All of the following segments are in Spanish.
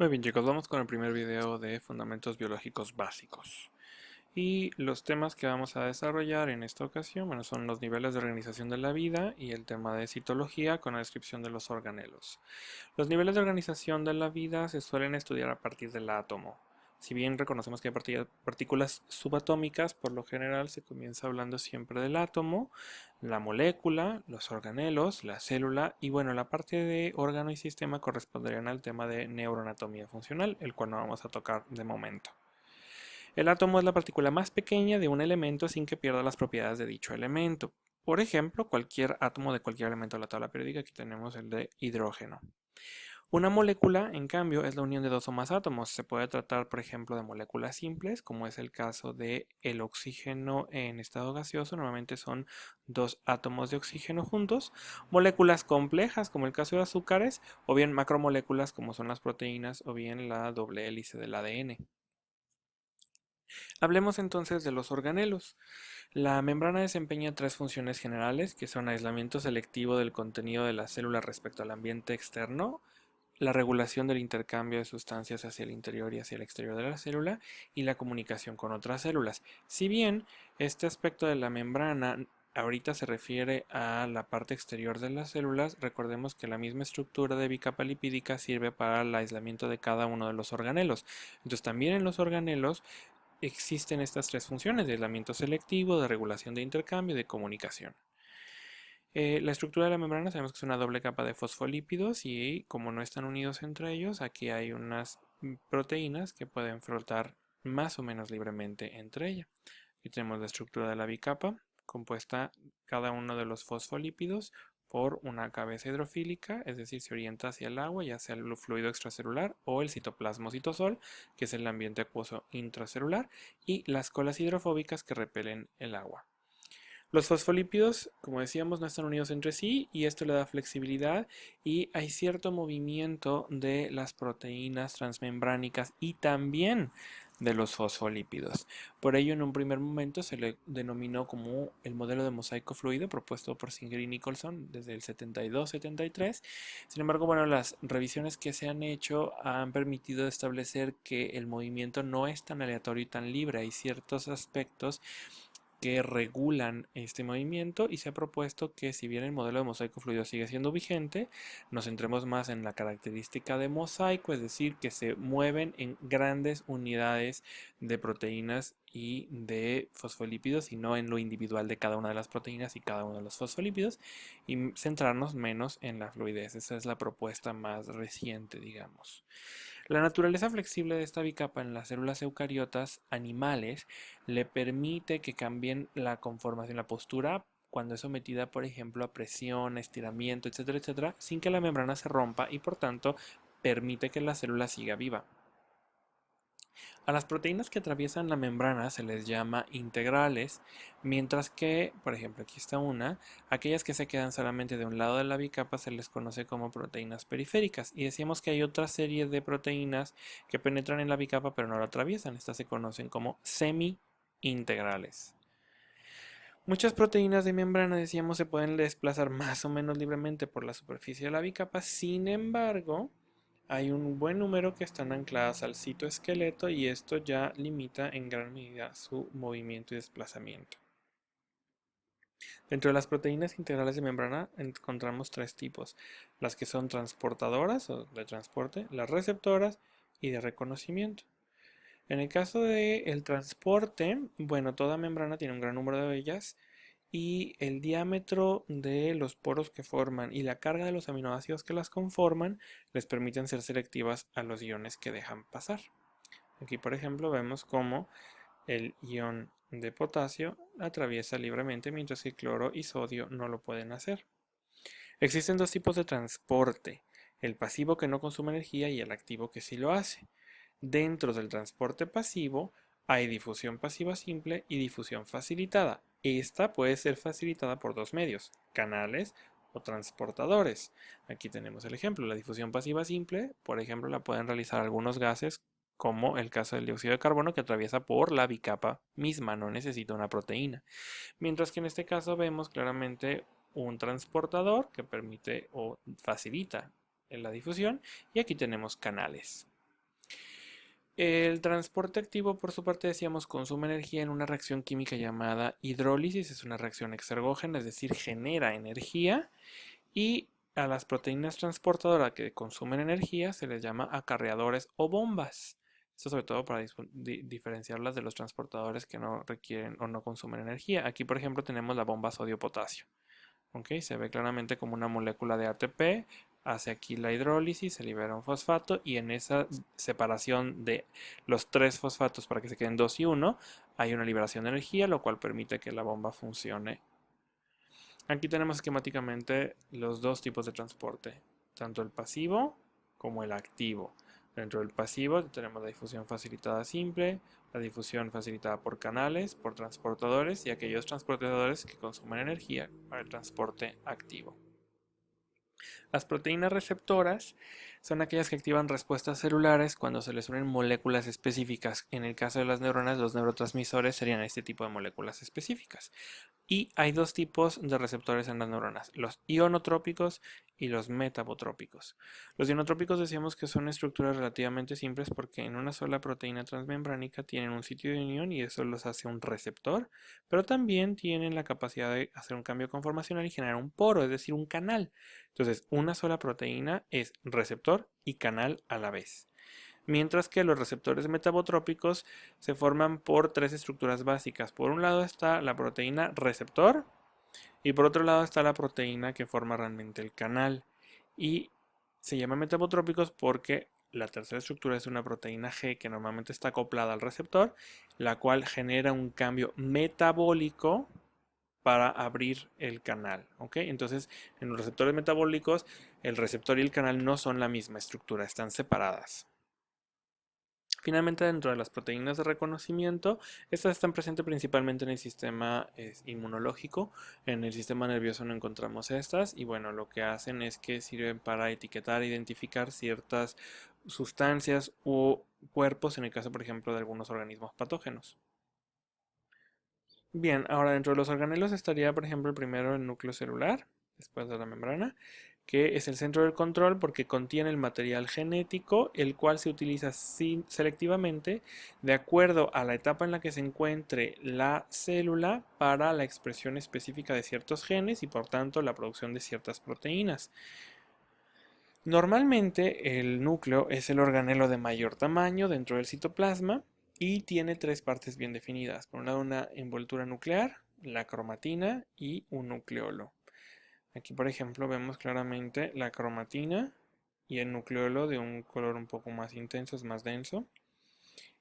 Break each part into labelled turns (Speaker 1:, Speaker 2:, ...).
Speaker 1: Muy bien chicos, vamos con el primer video de Fundamentos Biológicos Básicos. Y los temas que vamos a desarrollar en esta ocasión, bueno, son los niveles de organización de la vida y el tema de citología con la descripción de los organelos. Los niveles de organización de la vida se suelen estudiar a partir del átomo. Si bien reconocemos que hay partículas subatómicas, por lo general se comienza hablando siempre del átomo, la molécula, los organelos, la célula y bueno, la parte de órgano y sistema corresponderían al tema de neuroanatomía funcional, el cual no vamos a tocar de momento. El átomo es la partícula más pequeña de un elemento sin que pierda las propiedades de dicho elemento. Por ejemplo, cualquier átomo de cualquier elemento de la tabla periódica, aquí tenemos el de hidrógeno. Una molécula, en cambio, es la unión de dos o más átomos. Se puede tratar, por ejemplo, de moléculas simples, como es el caso de el oxígeno en estado gaseoso. Normalmente son dos átomos de oxígeno juntos. Moléculas complejas, como el caso de azúcares, o bien macromoléculas, como son las proteínas, o bien la doble hélice del ADN. Hablemos entonces de los organelos. La membrana desempeña tres funciones generales, que son aislamiento selectivo del contenido de la célula respecto al ambiente externo, la regulación del intercambio de sustancias hacia el interior y hacia el exterior de la célula y la comunicación con otras células. Si bien este aspecto de la membrana ahorita se refiere a la parte exterior de las células, recordemos que la misma estructura de bicapa lipídica sirve para el aislamiento de cada uno de los organelos. Entonces también en los organelos existen estas tres funciones de aislamiento selectivo, de regulación de intercambio y de comunicación. La estructura de la membrana sabemos que es una doble capa de fosfolípidos y como no están unidos entre ellos, aquí hay unas proteínas que pueden flotar más o menos libremente entre ellas. Aquí tenemos la estructura de la bicapa, compuesta cada uno de los fosfolípidos por una cabeza hidrofílica, es decir, se orienta hacia el agua, ya sea el fluido extracelular o el citoplasma citosol, que es el ambiente acuoso intracelular, y las colas hidrofóbicas que repelen el agua. Los fosfolípidos, como decíamos, no están unidos entre sí y esto le da flexibilidad y hay cierto movimiento de las proteínas transmembránicas y también de los fosfolípidos. Por ello, en un primer momento se le denominó como el modelo de mosaico fluido propuesto por Singer y Nicholson desde el 72-73. Sin embargo, bueno, las revisiones que se han hecho han permitido establecer que el movimiento no es tan aleatorio y tan libre. Hay ciertos aspectos que regulan este movimiento y se ha propuesto que si bien el modelo de mosaico fluido sigue siendo vigente, nos centremos más en la característica de mosaico, es decir, que se mueven en grandes unidades de proteínas y de fosfolípidos y no en lo individual de cada una de las proteínas y cada uno de los fosfolípidos y centrarnos menos en la fluidez. Esa es la propuesta más reciente, digamos. La naturaleza flexible de esta bicapa en las células eucariotas animales le permite que cambien la conformación, la postura cuando es sometida, por ejemplo, a presión, estiramiento, etcétera, etcétera, sin que la membrana se rompa y por tanto permite que la célula siga viva. A las proteínas que atraviesan la membrana se les llama integrales, mientras que, por ejemplo, aquí está una, aquellas que se quedan solamente de un lado de la bicapa se les conoce como proteínas periféricas. Y decíamos que hay otra serie de proteínas que penetran en la bicapa pero no la atraviesan. Estas se conocen como semi-integrales. Muchas proteínas de membrana, decíamos, se pueden desplazar más o menos libremente por la superficie de la bicapa. Sin embargo, hay un buen número que están ancladas al citoesqueleto y esto ya limita en gran medida su movimiento y desplazamiento. Dentro de las proteínas integrales de membrana encontramos tres tipos: las que son transportadoras o de transporte, las receptoras y de reconocimiento. En el caso del transporte, bueno, toda membrana tiene un gran número de ellas y el diámetro de los poros que forman y la carga de los aminoácidos que las conforman les permiten ser selectivas a los iones que dejan pasar. Aquí, por ejemplo, vemos cómo el ion de potasio atraviesa libremente mientras que cloro y sodio no lo pueden hacer. Existen dos tipos de transporte: el pasivo, que no consume energía, y el activo, que sí lo hace. Dentro del transporte pasivo hay difusión pasiva simple y difusión facilitada. Esta puede ser facilitada por dos medios: canales o transportadores. Aquí tenemos el ejemplo. La difusión pasiva simple, por ejemplo, la pueden realizar algunos gases, como el caso del dióxido de carbono, que atraviesa por la bicapa misma, no necesita una proteína. Mientras que en este caso vemos claramente un transportador que permite o facilita la difusión, y aquí tenemos canales. El transporte activo, por su parte, decíamos, consume energía en una reacción química llamada hidrólisis. Es una reacción exergógena, es decir, genera energía. Y a las proteínas transportadoras que consumen energía se les llama acarreadores o bombas. Esto sobre todo para diferenciarlas de los transportadores que no requieren o no consumen energía. Aquí, por ejemplo, tenemos la bomba sodio-potasio. ¿Ok? Se ve claramente como una molécula de ATP, hace aquí la hidrólisis, se libera un fosfato y en esa separación de los tres fosfatos para que se queden 2 y 1, hay una liberación de energía, lo cual permite que la bomba funcione. Aquí tenemos esquemáticamente los dos tipos de transporte, tanto el pasivo como el activo. Dentro del pasivo tenemos la difusión facilitada simple, la difusión facilitada por canales, por transportadores y aquellos transportadores que consumen energía para el transporte activo. Las proteínas receptoras son aquellas que activan respuestas celulares cuando se les unen moléculas específicas. En el caso de las neuronas, los neurotransmisores serían este tipo de moléculas específicas. Y hay dos tipos de receptores en las neuronas, los ionotrópicos y los metabotrópicos. Los ionotrópicos decíamos que son estructuras relativamente simples porque en una sola proteína transmembránica tienen un sitio de unión y eso los hace un receptor, pero también tienen la capacidad de hacer un cambio conformacional y generar un poro, es decir, un canal. Entonces, una sola proteína es receptor y canal a la vez. Mientras que los receptores metabotrópicos se forman por tres estructuras básicas. Por un lado está la proteína receptor y por otro lado está la proteína que forma realmente el canal. Y se llaman metabotrópicos porque la tercera estructura es una proteína G que normalmente está acoplada al receptor, la cual genera un cambio metabólico para abrir el canal, ¿ok? Entonces, en los receptores metabólicos, el receptor y el canal no son la misma estructura, están separadas. Finalmente, dentro de las proteínas de reconocimiento, estas están presentes principalmente en el sistema inmunológico. En el sistema nervioso no encontramos estas y bueno, lo que hacen es que sirven para etiquetar e identificar ciertas sustancias u cuerpos, en el caso, por ejemplo, de algunos organismos patógenos. Bien, ahora dentro de los organelos estaría, por ejemplo, el primero el núcleo celular, después de la membrana, que es el centro del control porque contiene el material genético, el cual se utiliza selectivamente de acuerdo a la etapa en la que se encuentre la célula para la expresión específica de ciertos genes y por tanto la producción de ciertas proteínas. Normalmente el núcleo es el organelo de mayor tamaño dentro del citoplasma y tiene tres partes bien definidas. Por un lado una envoltura nuclear, la cromatina y un nucleolo. Aquí por ejemplo vemos claramente la cromatina y el nucleolo de un color un poco más intenso, es más denso.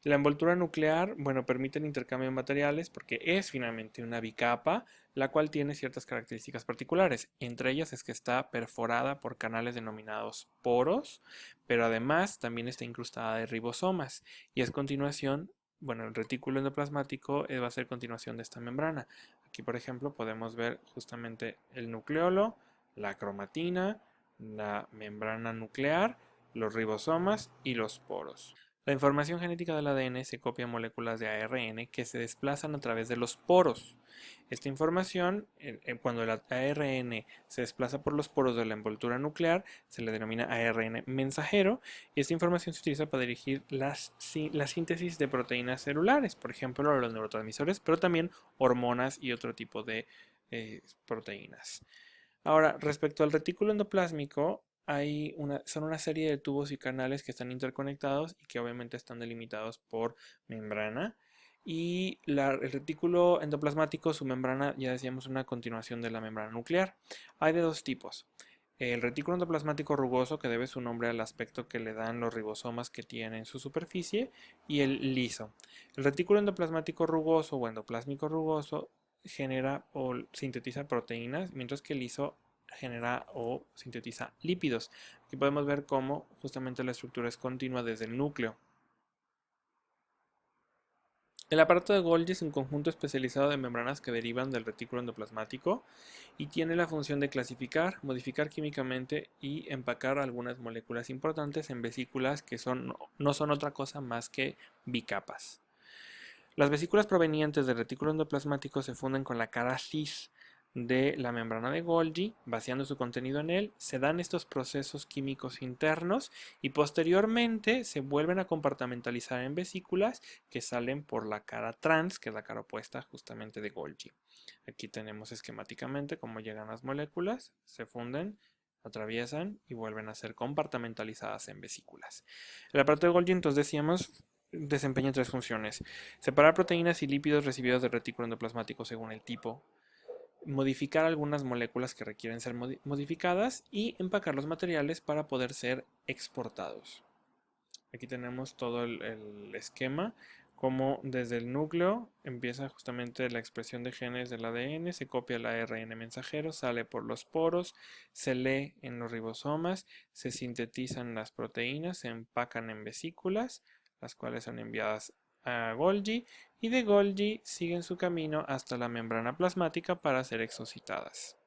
Speaker 1: La envoltura nuclear, bueno, permite el intercambio de materiales porque es finalmente una bicapa, la cual tiene ciertas características particulares. Entre ellas es que está perforada por canales denominados poros, pero además también está incrustada de ribosomas y es continuación, bueno, el retículo endoplasmático va a ser continuación de esta membrana. Aquí, por ejemplo, podemos ver justamente el nucleolo, la cromatina, la membrana nuclear, los ribosomas y los poros. La información genética del ADN se copia en moléculas de ARN que se desplazan a través de los poros. Esta información, cuando el ARN se desplaza por los poros de la envoltura nuclear, se le denomina ARN mensajero y esta información se utiliza para dirigir la síntesis de proteínas celulares, por ejemplo, los neurotransmisores, pero también hormonas y otro tipo de proteínas. Ahora, respecto al retículo endoplásmico, son una serie de tubos y canales que están interconectados y que obviamente están delimitados por membrana. Y el retículo endoplasmático, su membrana, ya decíamos, una continuación de la membrana nuclear. Hay de dos tipos. El retículo endoplasmático rugoso, que debe su nombre al aspecto que le dan los ribosomas que tiene en su superficie, y el liso. El retículo endoplasmático rugoso o endoplásmico rugoso genera o sintetiza proteínas, mientras que el liso genera o sintetiza lípidos. Aquí podemos ver cómo justamente la estructura es continua desde el núcleo. El aparato de Golgi es un conjunto especializado de membranas que derivan del retículo endoplasmático y tiene la función de clasificar, modificar químicamente y empacar algunas moléculas importantes en vesículas que no son otra cosa más que bicapas. Las vesículas provenientes del retículo endoplasmático se funden con la cara cis de la membrana de Golgi, vaciando su contenido en él, se dan estos procesos químicos internos y posteriormente se vuelven a compartimentalizar en vesículas que salen por la cara trans, que es la cara opuesta justamente de Golgi. Aquí tenemos esquemáticamente cómo llegan las moléculas, se funden, atraviesan y vuelven a ser compartimentalizadas en vesículas. El aparato de Golgi, entonces decíamos, desempeña tres funciones: separar proteínas y lípidos recibidos del retículo endoplasmático según el tipo, modificar algunas moléculas que requieren ser modificadas y empacar los materiales para poder ser exportados. Aquí tenemos todo el esquema, como desde el núcleo empieza justamente la expresión de genes del ADN, se copia el ARN mensajero, sale por los poros, se lee en los ribosomas, se sintetizan las proteínas, se empacan en vesículas, las cuales son enviadas a Golgi, y de Golgi siguen su camino hasta la membrana plasmática para ser exocitadas.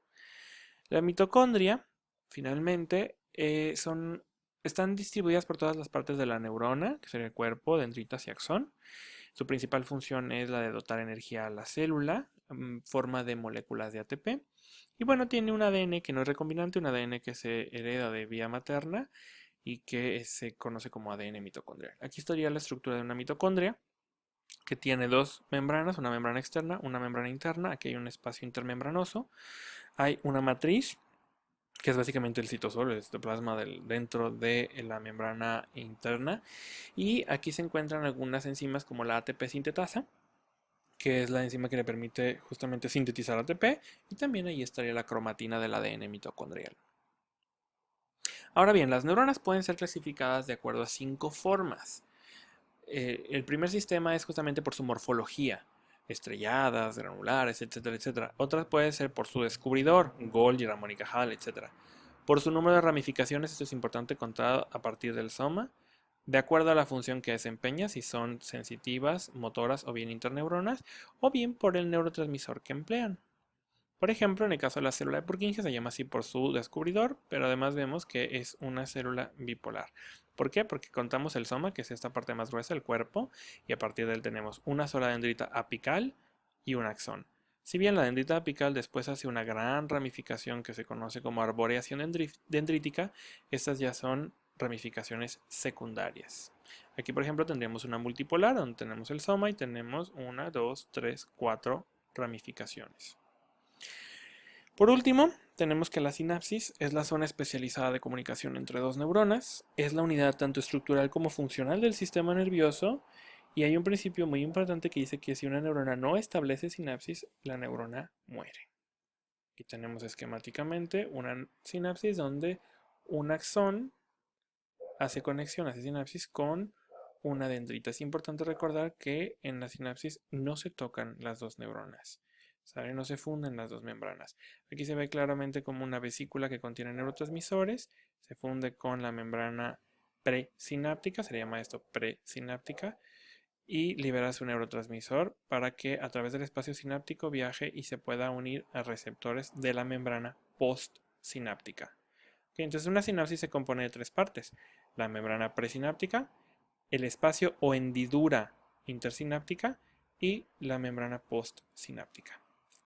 Speaker 1: La mitocondria, finalmente, están distribuidas por todas las partes de la neurona, que sería el cuerpo, dendritas y axón. Su principal función es la de dotar energía a la célula en forma de moléculas de ATP. Y bueno, tiene un ADN que no es recombinante, un ADN que se hereda de vía materna y que se conoce como ADN mitocondrial. Aquí estaría la estructura de una mitocondria, que tiene dos membranas, una membrana externa, una membrana interna. Aquí hay un espacio intermembranoso. Hay una matriz, que es básicamente el citosol, el citoplasma dentro de la membrana interna. Y aquí se encuentran algunas enzimas como la ATP sintetasa, que es la enzima que le permite justamente sintetizar ATP, y también ahí estaría la cromatina del ADN mitocondrial. Ahora bien, las neuronas pueden ser clasificadas de acuerdo a 5 formas. El primer sistema es justamente por su morfología: estrelladas, granulares, etcétera, etcétera. Otras pueden ser por su descubridor, Golgi, Ramón y Cajal, etcétera. Por su número de ramificaciones, esto es importante contar a partir del soma, de acuerdo a la función que desempeña, si son sensitivas, motoras o bien interneuronas, o bien por el neurotransmisor que emplean. Por ejemplo, en el caso de la célula de Purkinje se llama así por su descubridor, pero además vemos que es una célula bipolar. ¿Por qué? Porque contamos el soma, que es esta parte más gruesa del cuerpo, y a partir de él tenemos una sola dendrita apical y un axón. Si bien la dendrita apical después hace una gran ramificación que se conoce como arboreación dendrítica, estas ya son ramificaciones secundarias. Aquí, por ejemplo, tendríamos una multipolar donde tenemos el soma y tenemos 1, 2, 3, 4 ramificaciones. Por último, tenemos que la sinapsis es la zona especializada de comunicación entre dos neuronas, es la unidad tanto estructural como funcional del sistema nervioso, y hay un principio muy importante que dice que si una neurona no establece sinapsis, la neurona muere. Aquí tenemos esquemáticamente una sinapsis donde un axón hace conexión, hace sinapsis con una dendrita. Es importante recordar que en la sinapsis no se tocan las dos neuronas, ¿sabe? No se funden las dos membranas. Aquí se ve claramente como una vesícula que contiene neurotransmisores se funde con la membrana presináptica, se llama esto presináptica, y libera su neurotransmisor para que a través del espacio sináptico viaje y se pueda unir a receptores de la membrana postsináptica. Okay, entonces una sinapsis se compone de tres partes: la membrana presináptica, el espacio o hendidura intersináptica y la membrana postsináptica.